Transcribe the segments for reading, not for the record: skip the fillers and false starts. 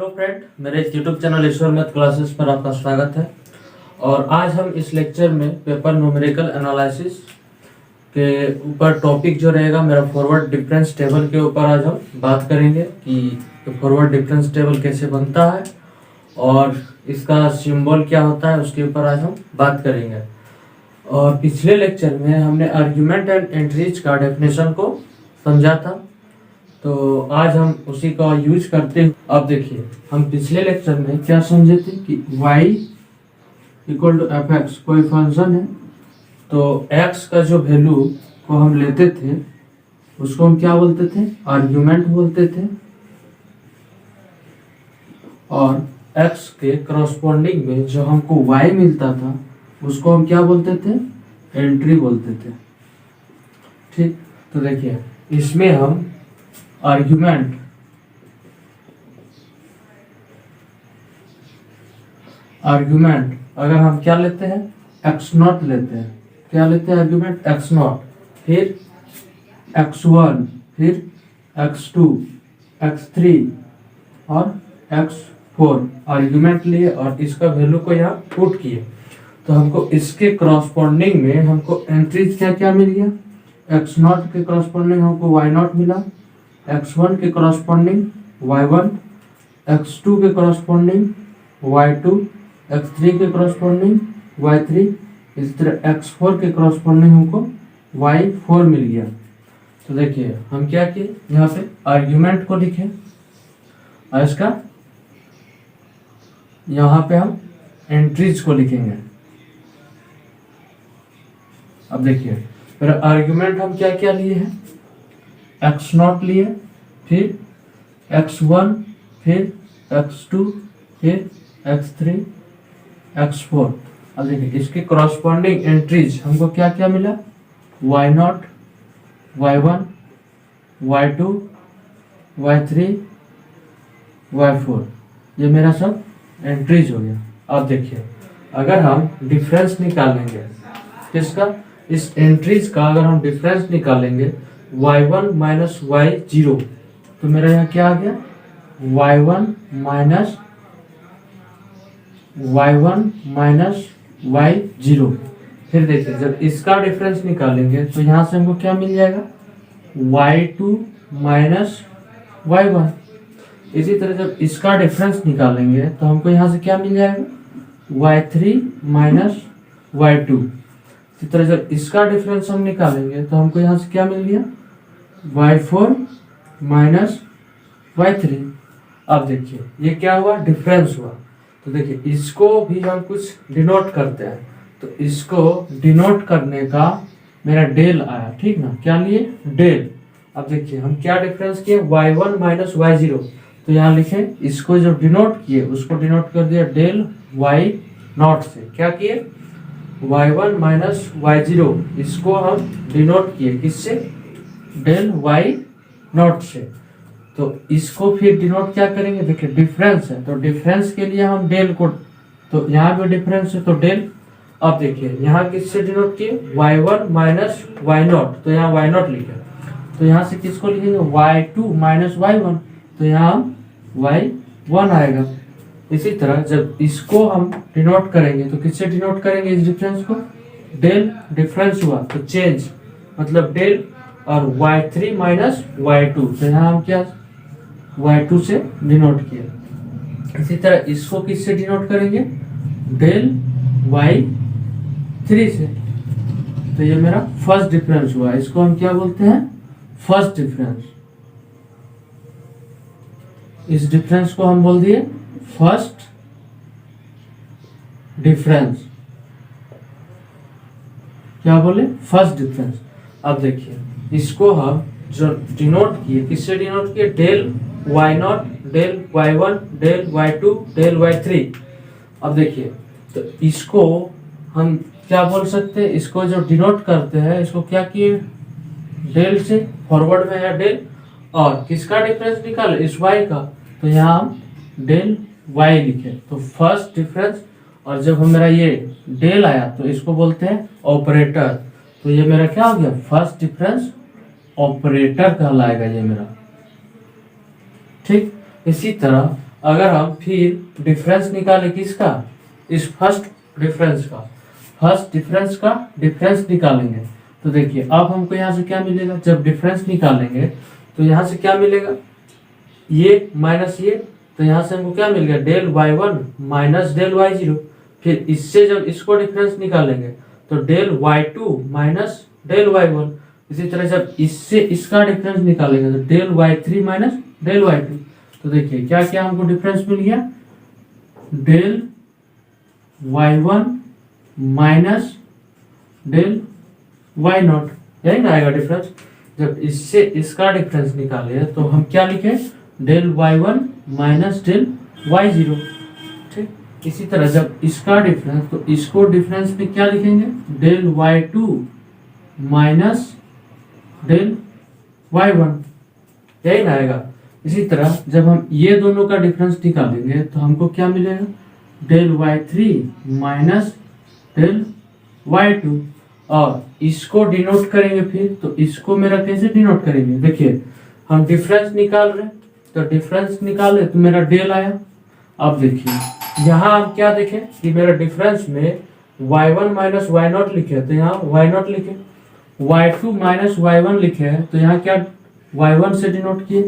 Hello friend, मेरे YouTube channel ईश्वर math classes पर आपका स्वागत है। और आज हम इस लेक्चर में पेपर न्यूमेरिकल एनालिसिस के ऊपर टॉपिक जो रहेगा मेरा फॉरवर्ड डिफरेंस टेबल के ऊपर आज हम बात करेंगे कि फॉरवर्ड डिफरेंस टेबल कैसे बनता है और इसका सिंबल क्या होता है, उसके ऊपर आज हम बात करेंगे। और पिछले लेक्चर में हमने आर्ग्यूमेंट एंड एंट्रीज का डेफिनेशन को समझा था, तो आज हम उसी का यूज करते हैं। अब देखिए, हम पिछले लेक्चर में क्या समझे थे कि y equal to F X कोई फंक्शन है, तो x का जो वैल्यू को हम लेते थे उसको हम क्या बोलते थे, आर्ग्यूमेंट बोलते थे। और x के करस्पॉन्डिंग में जो हमको y मिलता था उसको हम क्या बोलते थे, एंट्री बोलते थे। ठीक, तो देखिए इसमें हम आर्ग्यूमेंट अगर हम क्या लेते हैं, एक्स नॉट लेते हैं। क्या लेते हैं, आर्ग्यूमेंट एक्स नॉट, फिर x1, फिर x2, x3 और x4 आर्ग्यूमेंट लिए और इसका वैल्यू को यहाँ पुट किए, तो हमको इसके करस्पॉन्डिंग में हमको एंट्रीज क्या क्या मिल गया। एक्स नॉट के करस्पॉन्डिंग हमको वाई नॉट मिला, x1 के करस्पॉन्डिंग y1, x2 के करस्पॉन्डिंग y2, x3 के करस्पॉन्डिंग y3, इस तरह x4 के करस्पॉन्डिंग हमको y4 मिल गया। तो देखिए हम क्या किए, यहाँ पे आर्ग्यूमेंट को लिखे और इसका यहाँ पे हम एंट्रीज को लिखेंगे। अब देखिए फिर आर्ग्यूमेंट हम क्या क्या लिए हैं, एक्स नॉट लिए, फिर x1, फिर x2, फिर x3, x4। अब देखिए इसके करस्पॉन्डिंग एंट्रीज हमको क्या क्या मिला, y0, y1, y2, y3, y4। ये मेरा सब एंट्रीज हो गया। अब देखिए अगर हम डिफरेंस निकालेंगे किसका, इस एंट्रीज का अगर हम डिफरेंस निकालेंगे y1 माइनस y0, तो मेरा यहाँ क्या आ गया, y1 माइनस y0। फिर देखिए जब इसका डिफरेंस निकालेंगे तो यहाँ से हमको क्या मिल जाएगा, y2 माइनस y1। इसी तरह जब इसका डिफरेंस निकालेंगे तो हमको यहाँ से क्या मिल जाएगा, y3 माइनस y2। इसी तरह जब इसका डिफरेंस हम निकालेंगे तो हमको यहाँ से क्या मिल गया, y4 माइनस y3। अब देखिए ये क्या हुआ, डिफरेंस हुआ। तो देखिए इसको भी हम कुछ डिनोट करते हैं, तो इसको डिनोट करने का मेरा डेल आया, ठीक ना, क्या लिए, डेल। अब देखिए हम क्या डिफरेंस किए, y1 माइनस y0, तो यहाँ लिखे इसको जो डिनोट किए उसको डिनोट कर दिया डेल y नॉट से। क्या किए, y1 माइनस y0, इसको हम डिनोट किए किससे, डेल y नॉट से। तो इसको फिर डिनोट क्या करेंगे, देखिए डिफरेंस है तो डिफरेंस के लिए हम डेल को, तो यहाँ पे डिफरेंस है तो डेल। अब देखिए यहाँ किससे डिनोट किए, y1 माइनस y0, तो यहाँ y0 लिखे, तो यहाँ से किसको लिखेंगे, y2 माइनस y1, तो यहाँ y1 आएगा। इसी तरह जब इसको हम डिनोट करेंगे तो किससे डिनोट करेंगे, इस डिफरेंस को, डेल डिफरेंस हुआ तो चेंज मतलब डेल, और y3 माइनस y2, तो यहाँ हम क्या y2 से डिनोट किया। इसी तरह इसको किससे डिनोट करेंगे, डेल y3 से। तो ये मेरा फर्स्ट डिफरेंस हुआ, इसको हम क्या बोलते हैं, फर्स्ट डिफरेंस। इस डिफरेंस को हम बोल दिए फर्स्ट डिफरेंस। क्या बोले, फर्स्ट डिफरेंस। अब देखिए इसको हम जो डिनोट किए किससे डिनोट किए, del y0, del y1, del y2, del y3। अब देखिए तो इसको हम क्या बोल सकते हैं, इसको जो डिनोट करते हैं इसको क्या किए, डेल से, फॉरवर्ड में है डेल, और किसका डिफरेंस निकाले, इस y का, तो यहाँ हम डेल y लिखे, तो फर्स्ट डिफरेंस। और जब हमारा ये डेल आया तो इसको बोलते हैं ऑपरेटर, तो ये मेरा क्या हो गया, फर्स्ट डिफरेंस ऑपरेटर कहलाएगा ये मेरा। ठीक, इसी तरह अगर हम फिर डिफरेंस निकालें किसका, इस फर्स्ट डिफरेंस का डिफरेंस निकालेंगे तो देखिए अब हमको यहाँ से क्या मिलेगा, जब डिफरेंस निकालेंगे तो यहाँ से क्या मिलेगा, ये माइनस ये, तो यहाँ से हमको क्या मिल गया, del y1 minus del y0। फिर इससे जब इसको डिफरेंस निकालेंगे तो del y2 minus del y1। इसी तरह जब इससे इसका डिफरेंस निकालेंगे तो del y3 minus del y2। तो देखिए क्या क्या हमको डिफरेंस मिल गया, del y1 minus del y0, यही ना आएगा डिफरेंस। जब इससे इसका डिफरेंस निकाले तो हम क्या लिखे, del y1 minus del y0। ठीक, इसी तरह जब इसका डिफरेंस तो इसको डिफरेंस में क्या लिखेंगे, del y2 minus del y1, यही ना आएगा। इसी तरह जब हम ये दोनों का डिफरेंस निकालेंगे तो हमको क्या मिलेगा, del y3 minus del y2। और इसको डिनोट करेंगे फिर, तो इसको मेरा कैसे डिनोट करेंगे, देखिए हम डिफरेंस निकाल रहे हैं तो डिफरेंस निकाले तो मेरा डेल आया। अब देखिए यहाँ हम क्या देखें कि मेरा डिफरेंस में y1 माइनस y0 लिखे तो यहाँ y0 लिखे, y2 माइनस y1 लिखे हैं तो यहाँ क्या y1 से डिनोट किए,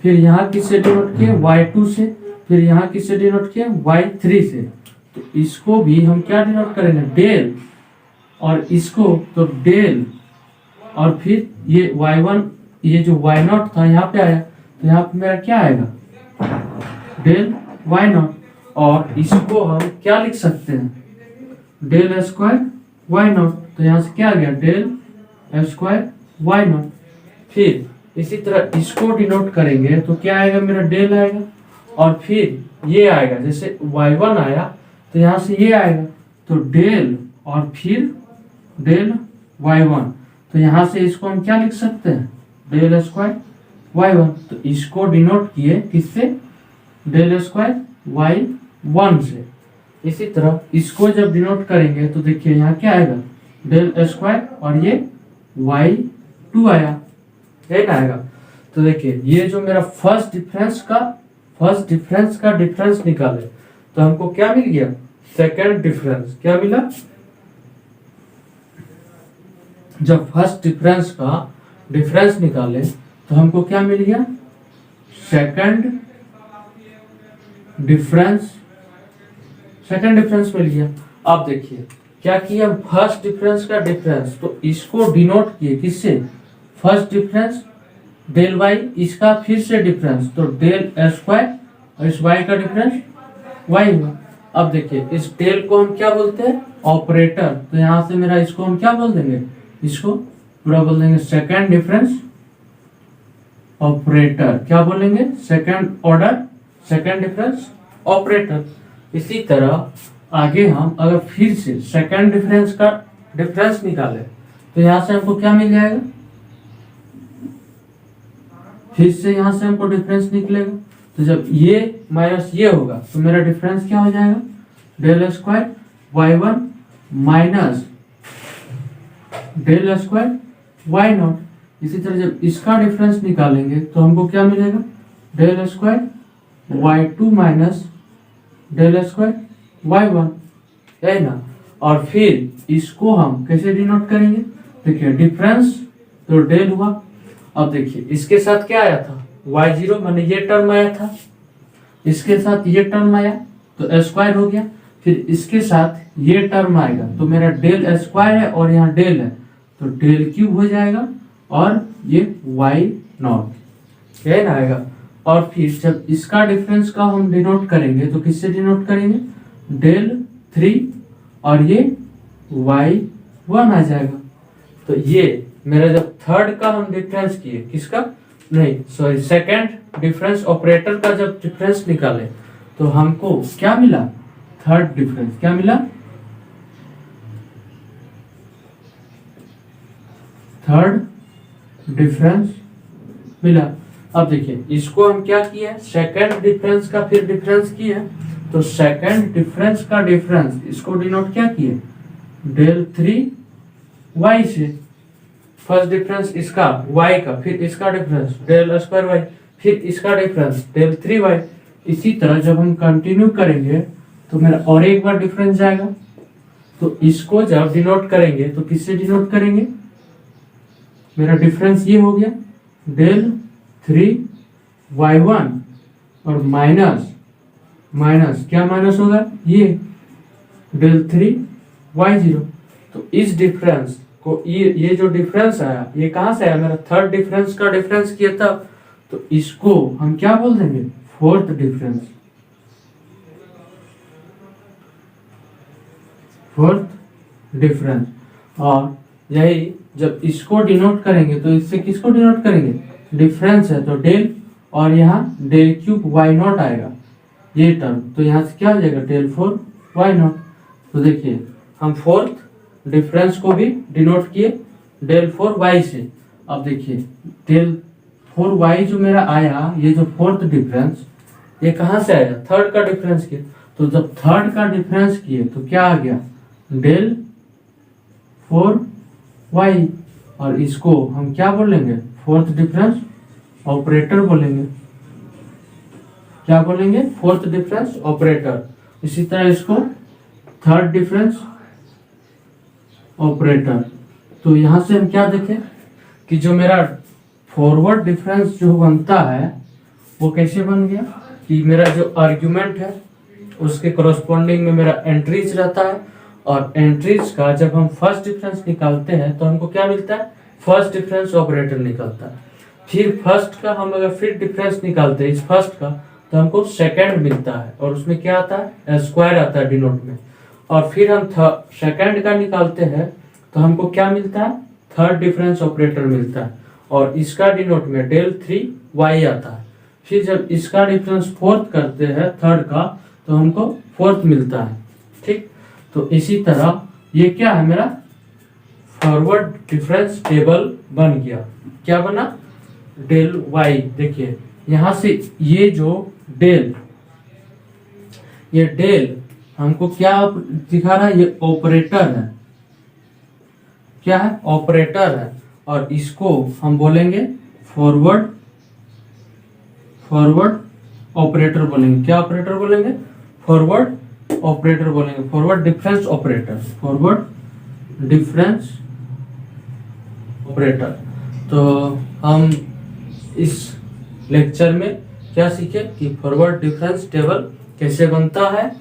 फिर यहाँ किससे डिनोट किए, y2 से, फिर यहाँ किससे डिनोट किए, y3 से। तो इसको भी हम क्या डिनोट करेंगे, डेल, और इसको तो डेल, और फिर ये y1, ये जो y0 था यहाँ पे आया तो यहाँ पे मेरा क्या आएगा, डेल y0। और इसको हम क्या लिख सकते हैं, डेल स्क्वायर y0। तो यहाँ से क्या आ गया, डेल स्क्वायर y0। फिर इसी तरह इसको डिनोट करेंगे तो क्या आएगा, मेरा डेल आएगा, और फिर ये आएगा, जैसे y1 आया तो यहाँ से ये आएगा तो डेल, और फिर डेल y1। तो यहाँ से इसको हम क्या लिख सकते हैं, डेल स्क्वायर y1। तो इसको डिनोट किए किससे, डेल स्क्वायर y1 से। इसी तरह इसको जब डिनोट करेंगे तो देखिए यहाँ क्या आएगा, डेल स्क्वायर, और ये y2 आया, यही ना आएगा। तो देखिए ये जो मेरा फर्स्ट डिफरेंस का डिफरेंस निकाले तो हमको क्या मिल गया, सेकंड डिफरेंस। क्या मिला, जब फर्स्ट डिफरेंस का डिफरेंस निकाले तो हमको क्या मिल गया, सेकंड डिफरेंस मिल गया। अब देखिए क्या किया, फर्स्ट डिफरेंस का डिफरेंस तो इसको डिनोट किए किससे, फर्स्ट डिफरेंस डेल y, इसका फिर से डिफरेंस तो डेल स्क्वायर, और इस y का डिफरेंस y हुआ। अब देखिए इस डेल को हम क्या बोलते हैं, ऑपरेटर। तो यहाँ से मेरा इसको हम क्या बोल देंगे, इसको पूरा बोल देंगे सेकंड डिफरेंस ऑपरेटर। क्या बोलेंगे, second order second difference operator. इसी तरह आगे हम अगर फिर से सेकंड डिफरेंस का डिफरेंस निकाले तो यहाँ से हमको क्या मिल जाएगा, फिर से यहाँ से हमको डिफरेंस निकलेगा। तो जब ये माइनस ये होगा तो मेरा डिफरेंस क्या हो जाएगा, del square y1 minus del square y0। इसी तरह जब इसका डिफरेंस निकालेंगे तो हमको क्या मिलेगा, del square y2 minus del square y1, है ना। और फिर इसको हम कैसे डिनोट करेंगे, देखिए डिफरेंस तो डेल हुआ। अब देखिए इसके साथ क्या आया था, y0 माने ये टर्म आया था, इसके साथ ये टर्म आया तो स्क्वायर हो गया, फिर इसके साथ ये टर्म आएगा तो मेरा डेल स्क्वायर है और यहाँ डेल है तो डेल क्यूब हो जाएगा, और ये y0 यही ना आएगा। और फिर जब इसका डिफरेंस का हम डिनोट करेंगे तो किससे डिनोट करेंगे, डेल 3, और ये y1 आ जाएगा। तो ये मेरा जब थर्ड का हम डिफरेंस किए, किसका नहीं सॉरी सेकंड डिफरेंस ऑपरेटर का जब डिफरेंस निकाले तो हमको क्या मिला, थर्ड डिफरेंस। क्या मिला, थर्ड डिफरेंस मिला। अब देखिए इसको हम क्या किया, सेकंड डिफरेंस का फिर डिफरेंस किया तो सेकंड डिफरेंस का डिफरेंस इसको डिनोट क्या किए, डेल 3y से। फर्स्ट डिफरेंस इसका y का, फिर इसका डिफरेंस डेल स्क्वायर y, फिर इसका डिफरेंस डेल 3y। इसी तरह जब हम कंटिन्यू करेंगे तो मेरा और एक बार डिफरेंस जाएगा। तो इसको जब डिनोट करेंगे तो किससे डिनोट करेंगे? मेरा डिफरेंस ये हो गया del 3y1 और माइनस क्या माइनस होगा? ये del 3y0। तो इस डिफरेंस को ये जो डिफरेंस आया ये कहां से आया? मेरा थर्ड डिफरेंस का डिफरेंस किया था, तो इसको हम क्या बोल देंगे? Fourth difference. और यही जब इसको डिनोट करेंगे तो इससे किसको डिनोट करेंगे? डिफरेंस है तो डेल, और यहाँ डेल क्यूब वाई नॉट आएगा ये टर्म, तो यहाँ से क्या हो जाएगा? Del 4 Y naught. तो देखिए हम फोर्थ डिफरेंस को भी डिनोट किए डेल 4 वाई से। अब देखिए डेल 4 वाई जो मेरा आया, ये जो फोर्थ डिफरेंस ये कहाँ से आया? थर्ड का डिफरेंस किया। तो जब थर्ड का डिफरेंस किए तो क्या आ गया? डेल 4 वाई, और इसको हम क्या बोलेंगे? फोर्थ डिफरेंस ऑपरेटर बोलेंगे। क्या बोलेंगे? Fourth difference operator. इसी तरह इसको थर्ड डिफरेंस ऑपरेटर। तो यहां से हम क्या देखें कि जो मेरा फॉरवर्ड डिफरेंस जो बनता है वो कैसे बन गया कि मेरा जो आर्ग्यूमेंट है उसके कोरोस्पोंडिंग में मेरा एंट्रीज रहता है, और एंट्रीज का जब हम फर्स्ट डिफरेंस निकालते हैं तो हमको क्या मिलता है? फर्स्ट डिफरेंस ऑपरेटर निकलता है। फिर फर्स्ट का हम अगर फिर डिफरेंस निकालते हैं इस फर्स्ट का तो हमको सेकंड मिलता है, और उसमें क्या आता है? स्क्वायर आता है डिनोट में। और फिर हम सेकंड का निकालते हैं तो हमको क्या मिलता है? थर्ड डिफरेंस ऑपरेटर मिलता है, और इसका डिनोट में डेल 3 वाई आता है। फिर जब इसका डिफरेंस फोर्थ करते हैं थर्ड का तो हमको फोर्थ मिलता है। ठीक, तो इसी तरह ये क्या है? मेरा फॉरवर्ड डिफरेंस टेबल बन गया। क्या बना? Del Y. देखिए यहां से ये जो डेल, ये डेल हमको क्या दिखा रहा है? ये ऑपरेटर है। क्या है? ऑपरेटर है, और इसको हम बोलेंगे फॉरवर्ड ऑपरेटर बोलेंगे। क्या ऑपरेटर बोलेंगे? फॉरवर्ड ऑपरेटर बोलेंगे। Forward difference operator. तो हम इस लेक्चर में क्या सीखे कि फॉरवर्ड डिफरेंस टेबल कैसे बनता है